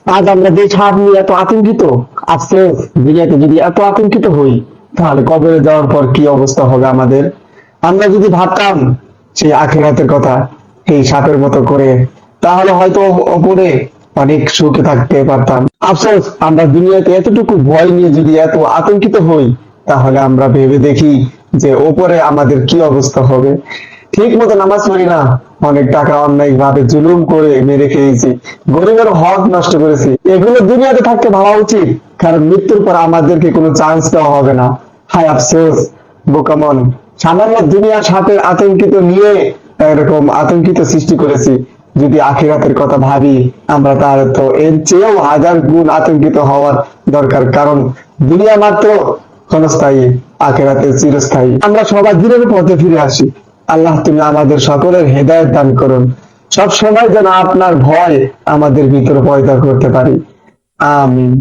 আজ আমরা যে সাপ নিয়ে এত আতঙ্কিত, আফসোস দুনিয়াতে যদি এত আতঙ্কিত হই, তাহলে কবরে যাওয়ার পর কি অবস্থা হবে আমাদের? আমরা যদি ভাবতাম সেই আখিরাতের কথা এই সাপের মতো করে, তাহলে হয়তো ওপরে অনেক সুখে থাকতে পারতাম। আফসোস আমরা দুনিয়াতে এতটুকু ভয় নিয়ে যদি এত আতঙ্কিত হই, তাহলে আমরা ভেবে দেখি যে ওপরে আমাদের কি অবস্থা হবে। ঠিক মতো নামাজ পড়ি না, অনেক টাকা অন্যায় ভাবে জুলুম করে মেরে খেয়েছি, গরিবের হক নষ্ট করেছি। এগুলো দুনিয়াতে থাকতে ভাবা উচিত, কারণ মৃত্যুর পর আমাদেরকে কোনো চান্স দেওয়া হবে না। হায় আফসোস বোকামন, সামান্য দুনিয়া সাপের আতঙ্কিত নিয়ে এরকম আতঙ্কিত সৃষ্টি করেছি। যদি আখিরাতের কথা ভাবি আমরা, তাহলে তো এর চেয়েও হাজার গুণ আতঙ্কিত হওয়ার দরকার, কারণ দুনিয়া মাত্র ক্ষণস্থায়ী, আখিরাতে চিরস্থায়ী। আমরা সবাই দিনের পথে ফিরে আসি। আল্লাহ তুমি আমাদের সকলের হেদায়েত দান করুন। সব সময় যেন আপনার ভয় আমাদের ভিতরে পয়দা করতে পারি। আমিন।